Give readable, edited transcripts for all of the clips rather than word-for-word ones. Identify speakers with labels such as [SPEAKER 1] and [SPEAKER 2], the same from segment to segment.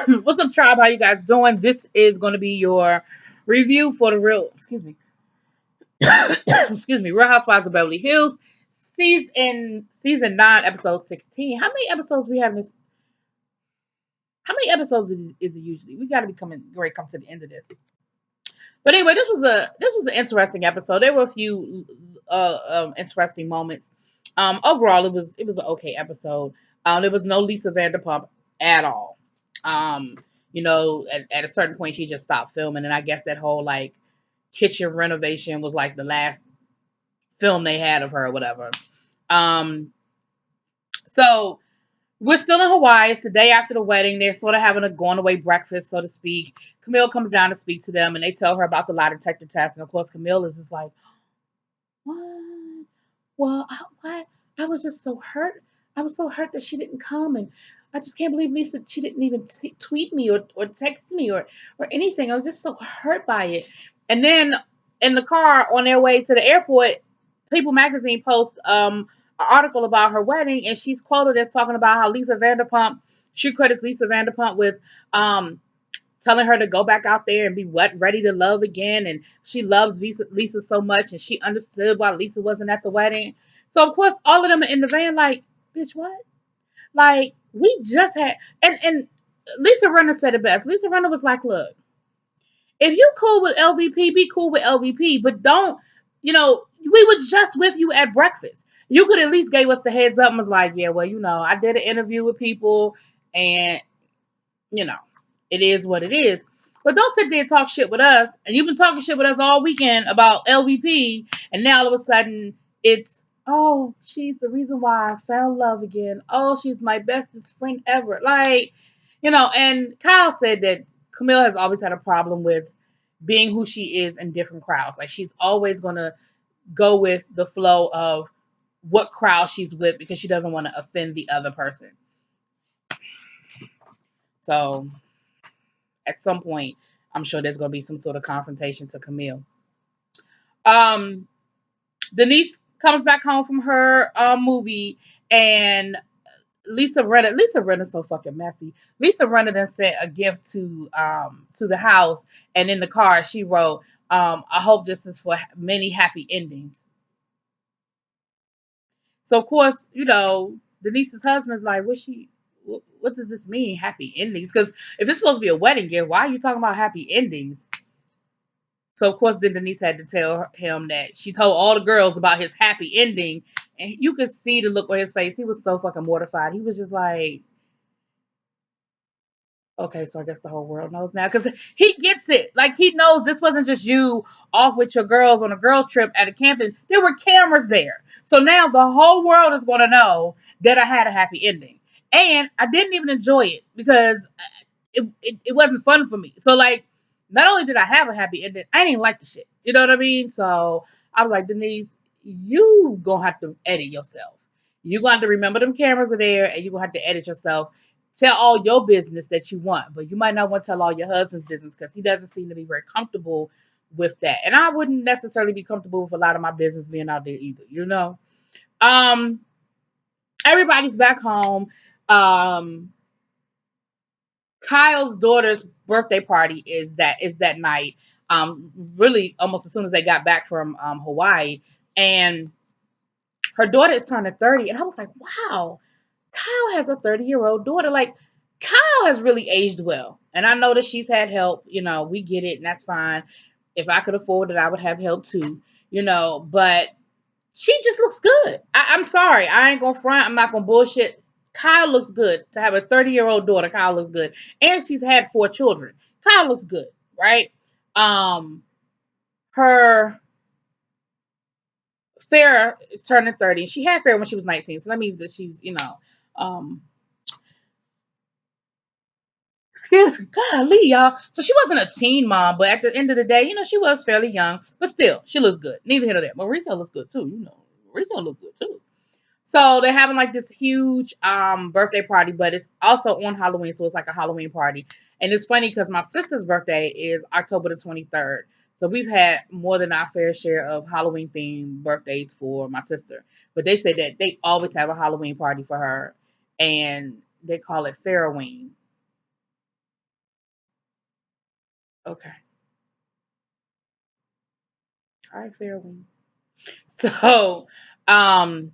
[SPEAKER 1] What's up, tribe? How you guys doing? This is going to be your review for the excuse me, Real Housewives of Beverly Hills, season 9, episode 16. How many episodes we have in this? How many episodes is it usually? We got to be ready to come to the end of this. But anyway, this was an interesting episode. There were a few interesting moments. Overall, it was an okay episode. There was no Lisa Vanderpump at all. Um, at a certain point, she just stopped filming, and I guess that whole like kitchen renovation was like the last film they had of her or whatever. Um, so we're still in Hawaii. It's the day after the wedding. They're sort of having a going away breakfast, so to speak. Camille comes down to speak to them, and they tell her about the lie detector test. And of course, Camille is just like, "What? Well, what? I was just so hurt. I was so hurt that she didn't come, and I just can't believe Lisa. She didn't even tweet me or text me or anything. I was just so hurt by it." And then in the car on their way to the airport, People Magazine posts an article about her wedding, and she's quoted as talking about how Lisa Vanderpump. She credits Lisa Vanderpump with telling her to go back out there and be ready to love again, and she loves Lisa so much, and she understood why Lisa wasn't at the wedding. So of course, all of them are in the van, like, bitch, what? Like, we just had, and Lisa Renner said it best. Lisa Renner was like, look, if you cool with LVP, be cool with LVP, but don't, we were just with you at breakfast. You could at least gave us the heads up and was like, yeah, well, I did an interview with people, and you know, it is what it is. But don't sit there and talk shit with us. And you've been talking shit with us all weekend about LVP, and now all of a sudden it's, oh, she's the reason why I found love again. Oh, she's my bestest friend ever. Like, and Kyle said that Camille has always had a problem with being who she is in different crowds. Like, she's always gonna go with the flow of what crowd she's with because she doesn't want to offend the other person. So at some point, I'm sure there's going to be some sort of confrontation to Camille. Um, Denise comes back home from her movie, and Lisa Renner's so fucking messy. Lisa Renner then sent a gift to the house, and in the car she wrote, "I hope this is for many happy endings." So of course, Denise's husband's like, what does this mean, happy endings? Because if it's supposed to be a wedding gift, why are you talking about happy endings? So of course, then Denise had to tell him that she told all the girls about his happy ending, and you could see the look on his face. He was so fucking mortified. He was just like, okay, so I guess the whole world knows now, because he gets it. Like, he knows this wasn't just you off with your girls on a girls trip at a camping. There were cameras there, so now the whole world is going to know that I had a happy ending, and I didn't even enjoy it because it wasn't fun for me. So like, not only did I have a happy ending, I didn't like the shit. You know what I mean? So I was like, Denise, you gonna have to edit yourself. You gonna have to remember them cameras are there, and you gonna have to edit yourself. Tell all your business that you want, but you might not want to tell all your husband's business because he doesn't seem to be very comfortable with that. And I wouldn't necessarily be comfortable with a lot of my business being out there either. Um, Everybody's back home. Um, Kyle's daughter's birthday party is that night. Really almost as soon as they got back from Hawaii, and her daughter is turning 30, and I was like, wow, Kyle has a 30-year-old daughter. Like, Kyle has really aged well, and I know that she's had help. We get it, and that's fine. If I could afford it, I would have help too. But she just looks good. I'm sorry. I ain't gonna front. I'm not gonna bullshit. Kyle looks good. To have a 30-year-old daughter, Kyle looks good. And she's had 4 children. Kyle looks good, right? Her Farrah is turning 30. She had Farrah when she was 19. So that means that she's, excuse me, golly, y'all. So she wasn't a teen mom, but at the end of the day, she was fairly young. But still, she looks good. Neither here nor there. Mauricio looks good too. Mauricio looks good too. So they're having like this huge birthday party, but it's also on Halloween, so it's like a Halloween party. And it's funny because my sister's birthday is October the 23rd. So we've had more than our fair share of Halloween themed birthdays for my sister. But they say that they always have a Halloween party for her, and they call it Farroween. Okay. All right, Fairwing. So, um,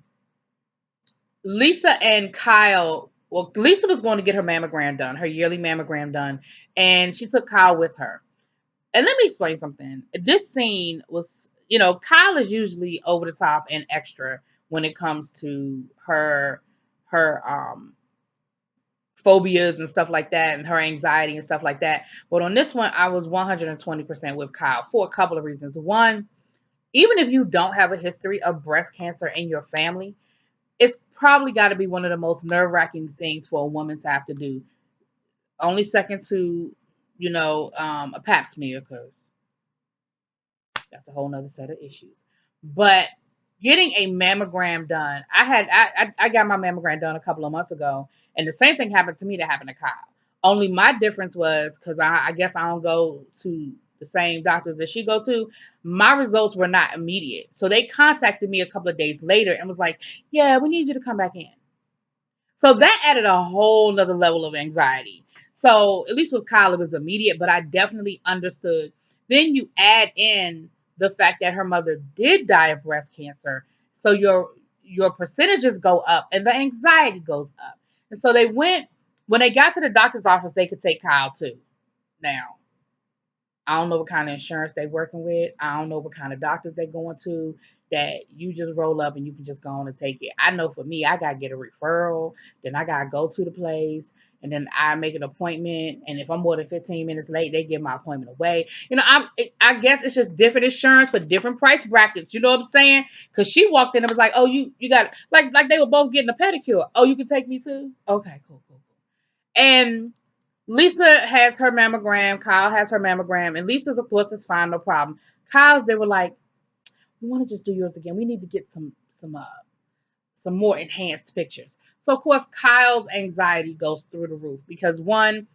[SPEAKER 1] Lisa and Kyle. Well, Lisa was going to get her mammogram done, her yearly mammogram done, and she took Kyle with her. And let me explain something. This scene was, Kyle is usually over the top and extra when it comes to her phobias and stuff like that, and her anxiety and stuff like that. But on this one, I was 120% with Kyle for a couple of reasons. One, even if you don't have a history of breast cancer in your family, it's probably got to be one of the most nerve-wracking things for a woman to have to do. Only second to, a pap smear, because that's a whole nother set of issues. But getting a mammogram done, I got my mammogram done a couple of months ago, and the same thing happened to me that happened to Kyle. Only my difference was, because I guess I don't go to the same doctors that she go to, my results were not immediate. So they contacted me a couple of days later and was like, "Yeah, we need you to come back in." So that added a whole nother level of anxiety. So at least with Kyle, it was immediate, but I definitely understood. Then you add in the fact that her mother did die of breast cancer. So your percentages go up and the anxiety goes up. And so they went, when they got to the doctor's office, they could take Kyle too. Now, I don't know what kind of insurance they're working with. I don't know what kind of doctors they're going to, that you just roll up and you can just go on and take it. I know for me, I got to get a referral. Then I got to go to the place. And then I make an appointment. And if I'm more than 15 minutes late, they give my appointment away. I guess it's just different insurance for different price brackets. You know what I'm saying? Because she walked in and was like, "Oh, you got," like they were both getting a pedicure. "Oh, you can take me too?" Okay, cool, cool, cool. And Lisa has her mammogram. Kyle has her mammogram. And Lisa's, of course, is fine, no problem. Kyle's, they were like, "We want to just do yours again. We need to get some more enhanced pictures." So, of course, Kyle's anxiety goes through the roof because, one,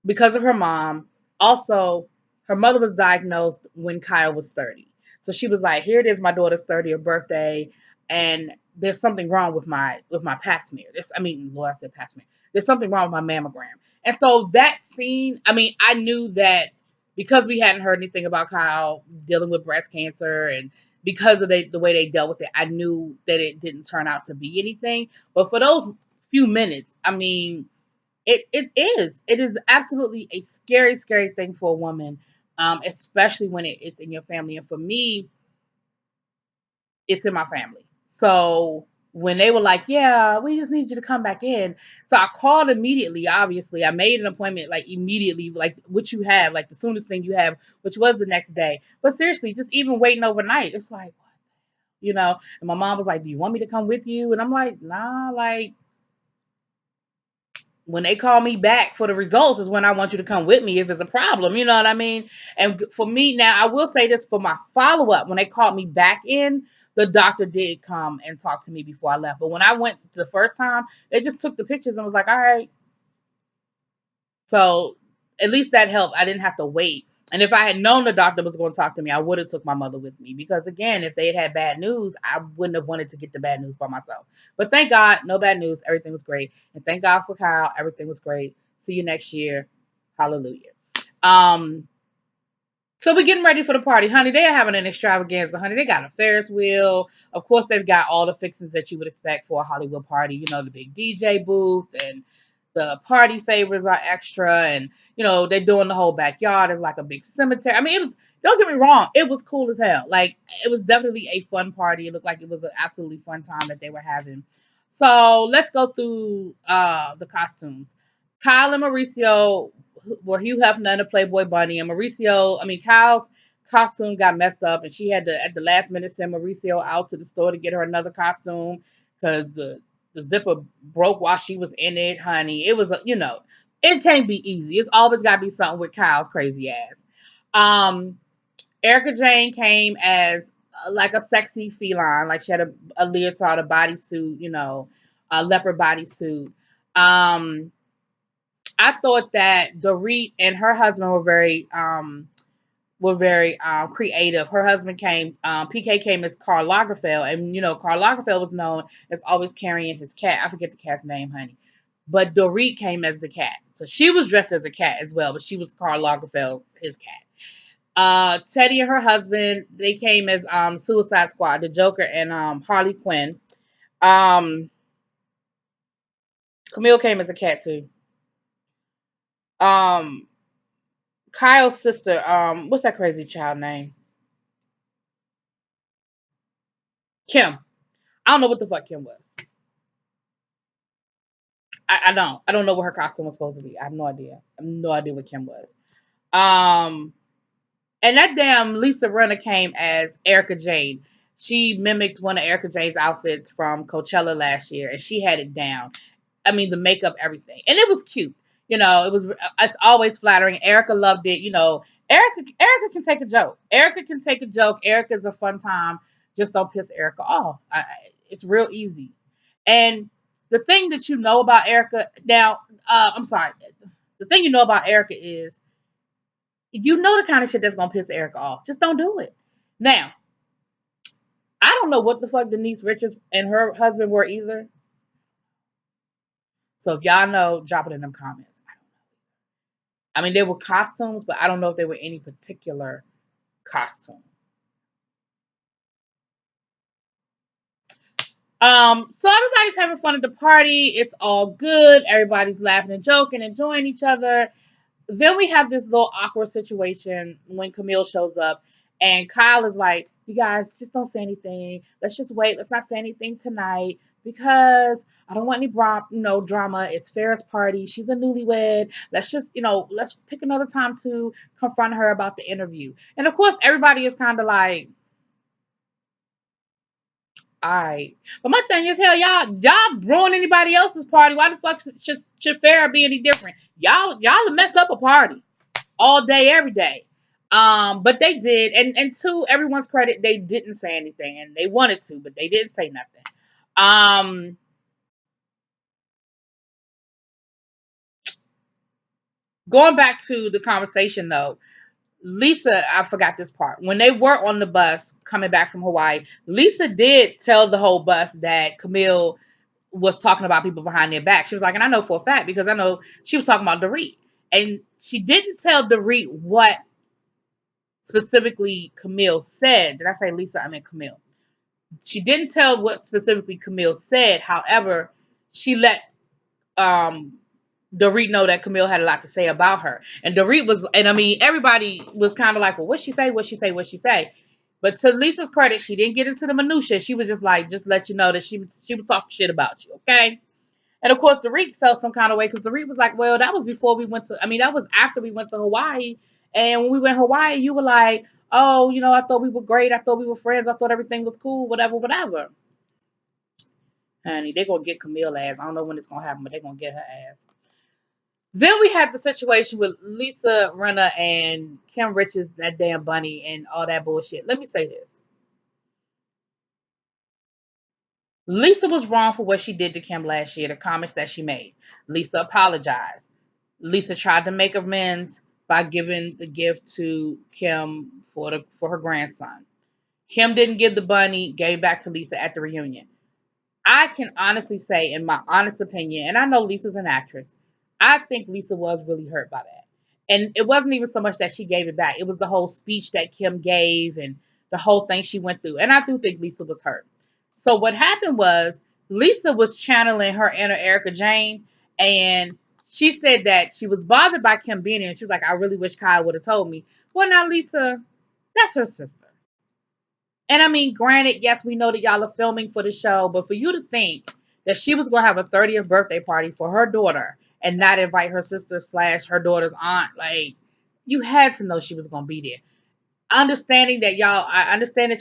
[SPEAKER 1] because of her mom. Also, her mother was diagnosed when Kyle was 30. So she was like, "Here it is, my daughter's 30th birthday, and there's something wrong with my pap smear." Lord, I said pap smear. "There's something wrong with my mammogram." And so that scene, I knew that because we hadn't heard anything about Kyle dealing with breast cancer, and because of the way they dealt with it, I knew that it didn't turn out to be anything. But for those few minutes, it is absolutely a scary, scary thing for a woman, especially when it's in your family. And for me, it's in my family. So when they were like, "Yeah, we just need you to come back in," so I called immediately. Obviously, I made an appointment like immediately, like what you have, like the soonest thing you have, which was the next day. But seriously, just even waiting overnight, it's like, And my mom was like, "Do you want me to come with you?" And I'm like, "Nah, like." When they call me back for the results is when I want you to come with me if it's a problem. You know what I mean? And for me now, I will say this for my follow up. When they called me back in, the doctor did come and talk to me before I left. But when I went the first time, they just took the pictures and was like, "All right." So at least that helped. I didn't have to wait. And if I had known the doctor was going to talk to me, I would have took my mother with me, because again, if they had bad news, I wouldn't have wanted to get the bad news by myself. But thank God, no bad news. Everything was great. And thank God for Kyle. Everything was great. See you next year. Hallelujah. Um, so we're getting ready for the party. Honey, they are having an extravaganza, honey. They got a Ferris wheel. Of course, they've got all the fixings that you would expect for a Hollywood party. The big DJ booth, and the party favors are extra. And, they're doing the whole backyard. It's like a big cemetery. Don't get me wrong, it was cool as hell. Like, it was definitely a fun party. It looked like it was an absolutely fun time that they were having. So let's go through the costumes. Kyle and Mauricio, well, Hugh Hefner and the Playboy Bunny, and Kyle's costume got messed up, and she had to, at the last minute, send Mauricio out to the store to get her another costume because the zipper broke while she was in it, honey. It was, it can't be easy. It's always got to be something with Kyle's crazy ass. Erica Jane came as like a sexy feline, like she had a leotard, a bodysuit, a leopard bodysuit. I thought that Dorit and her husband were very creative. Her husband came, PK came as Karl Lagerfeld, and Karl Lagerfeld was known as always carrying his cat. I forget the cat's name, honey. but Dorit came as the cat. So she was dressed as a cat as well, but she was Karl Lagerfeld's his cat. Teddy and her husband, they came as Suicide Squad, the Joker and Harley Quinn. Um, Camille came as a cat too. Um, Kyle's sister, what's that crazy child name? Kim. I don't know what the fuck Kim was. I don't. I don't know what her costume was supposed to be. I have no idea. I have no idea what Kim was. Um, and that damn Lisa Rinna came as Erica Jane. She mimicked one of Erica Jane's outfits from Coachella last year, and she had it down. I mean, the makeup, everything, and it was cute. You know, it was. It's always flattering. Erica loved it. You know, Erica can take a joke. Erica can take a joke. Erica's a fun time. Just don't piss Erica off. It's real easy. And the thing that you know about Erica now, I'm sorry. The thing you know about Erica is you know the kind of shit that's gonna piss Erica off. Just don't do it. Now, I don't know what the fuck Denise Richards and her husband were either. So if y'all know, drop it in them comments. I mean, they were costumes, but I don't know if they were any particular costume. So everybody's having fun at the party. It's all good. Everybody's laughing and joking, enjoying each other. Then we have this little awkward situation when Camille shows up, and Kyle is like, "You guys just don't say anything. Let's just wait. Let's not say anything tonight because I don't want any drama. It's Farrah's party. She's a newlywed. Let's just, let's pick another time to confront her about the interview." And of course, everybody is kind of like, "All right," but my thing is, hell, y'all ruin anybody else's party. Why the fuck should Farrah be any different? Y'all mess up a party all day, every day. But they did, and to everyone's credit, they didn't say anything, and they wanted to, but they didn't say nothing. Going back to the conversation though, Lisa, I forgot this part. When they were on the bus coming back from Hawaii, Lisa did tell the whole bus that Camille was talking about people behind their back. She was like, and I know for a fact because I know she was talking about Dorit. And she didn't tell Dorit what specifically Camille said. Did I say Lisa? I meant Camille. She didn't tell what specifically Camille said. However, she let um Dorit know that Camille had a lot to say about her. And Dorit was, and I mean, everybody was kind of like, well, what'd she say? What'd she say? What'd she say? But to Lisa's credit, she didn't get into the minutia. She was just like, just let you know that she was talking shit about you, okay? And of course, Dorit felt some kind of way because Dorit was like, well, that was before we went to, I mean, that was after we went to Hawaii. And when we went to Hawaii, you were like, oh, I thought we were great. I thought we were friends. I thought everything was cool, whatever, whatever. Honey, they're going to get Camille ass. I don't know when it's going to happen, but they're going to get her ass. Then we had the situation with Lisa Rinna and Kim Richards, that damn bunny, and all that bullshit. Let me say this. Lisa was wrong for what she did to Kim last year, the comments that she made. Lisa apologized. Lisa tried to make amends by giving the gift to Kim for her grandson. Kim didn't give the bunny, gave back to Lisa at the reunion. I can honestly say, in my honest opinion, and I know Lisa's an actress, I think Lisa was really hurt by that. And it wasn't even so much that she gave it back. It was the whole speech that Kim gave and the whole thing she went through. And I do think Lisa was hurt. So what happened was Lisa was channeling her inner Erica Jane, and she said that she was bothered by Kim being here. And she was like, I really wish Kyle would have told me. Well, now, Lisa, that's her sister. And I mean, granted, yes, we know that y'all are filming for the show, but for you to think that she was going to have a 30th birthday party for her daughter and not invite her sister slash her daughter's aunt, like, you had to know she was going to be there. I understand that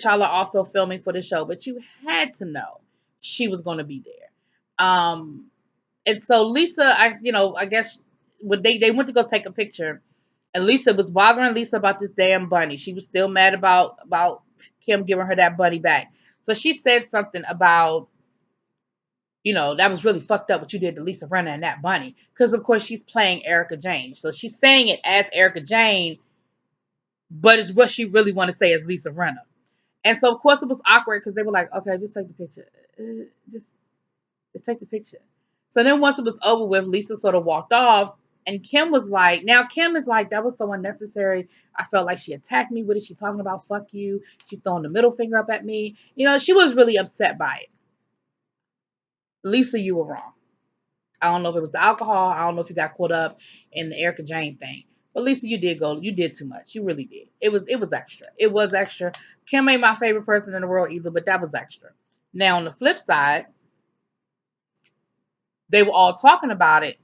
[SPEAKER 1] y'all are also filming for the show, but you had to know she was going to be there. And so Lisa, I guess when they went to go take a picture, and Lisa was bothering Lisa about this damn bunny. She was still mad about Kim giving her that bunny back. So she said something about, that was really fucked up what you did to Lisa Rinna and that bunny. Because of course she's playing Erica Jane. So she's saying it as Erica Jane, but it's what she really want to say as Lisa Rinna. And so of course it was awkward because they were like, okay, just take the picture. Just take the picture. So then once it was over with, Lisa sort of walked off. And Kim was like, now Kim is like, that was so unnecessary. I felt like she attacked me. What is she talking about? Fuck you. She's throwing the middle finger up at me. She was really upset by it. Lisa, you were wrong. I don't know if it was the alcohol. I don't know if you got caught up in the Erica Jane thing. But Lisa, you did too much. You really did. It was extra. It was extra. Kim ain't my favorite person in the world either, but that was extra. Now on the flip side, they were all talking about it.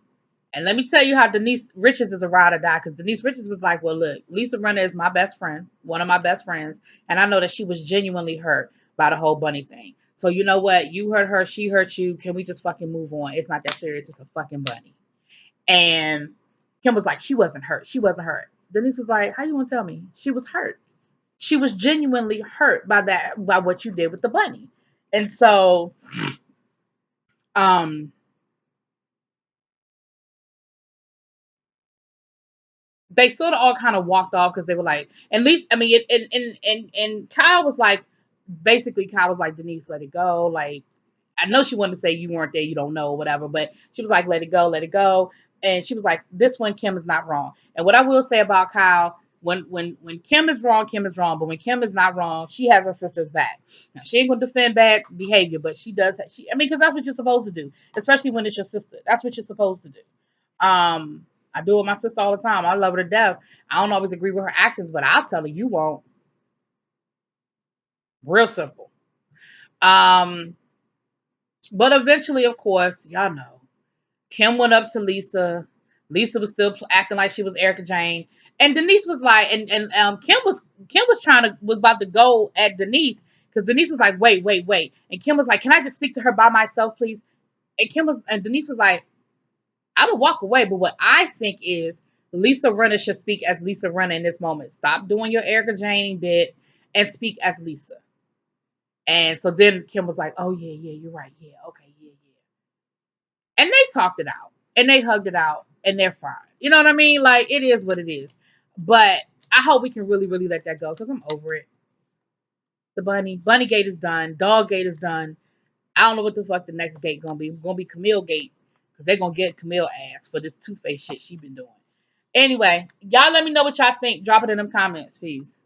[SPEAKER 1] And let me tell you how Denise Richards is a ride or die, because Denise Richards was like, well, look, Lisa Rinna is my best friend, one of my best friends, and I know that she was genuinely hurt by the whole Bunny thing. So you know what? You hurt her, she hurt you. Can we just fucking move on? It's not that serious. It's a fucking bunny. And Kim was like, she wasn't hurt. She wasn't hurt. Denise was like, how you want to tell me? She was hurt. She was genuinely hurt by what you did with the bunny. And so, they sort of all kind of walked off because they were like, at least, I mean, and Kyle was like, basically, Kyle was like, Denise, let it go. Like, I know she wanted to say you weren't there, you don't know, whatever, but she was like, let it go, let it go. And she was like, this one, Kim is not wrong. And what I will say about Kyle, when Kim is wrong, Kim is wrong. But when Kim is not wrong, she has her sister's back. Now, she ain't gonna defend bad behavior, but she does. Because that's what you're supposed to do, especially when it's your sister. That's what you're supposed to do. I do it with my sister all the time. I love her to death. I don't always agree with her actions, but I'll tell her you won't. Real simple. But eventually, of course, y'all know, Kim went up to Lisa. Lisa was still acting like she was Erica Jane, and Denise was like, and Kim was about to go at Denise, because Denise was like, wait, and Kim was like, can I just speak to her by myself, please? And Denise was like, I would walk away, but what I think is Lisa Rinna should speak as Lisa Rinna in this moment. Stop doing your Erica Jane bit and speak as Lisa. And so then Kim was like, oh, yeah, you're right. Yeah, okay, yeah. And they talked it out. And they hugged it out. And they're fine. You know what I mean? Like, it is what it is. But I hope we can really, really let that go, because I'm over it. The Bunny Gate is done. Dog Gate is done. I don't know what the fuck the next gate gonna be. It's gonna be Camille Gate, because they're gonna get Camille ass for this Two-Face shit she been doing. Anyway, y'all let me know what y'all think. Drop it in them comments, please.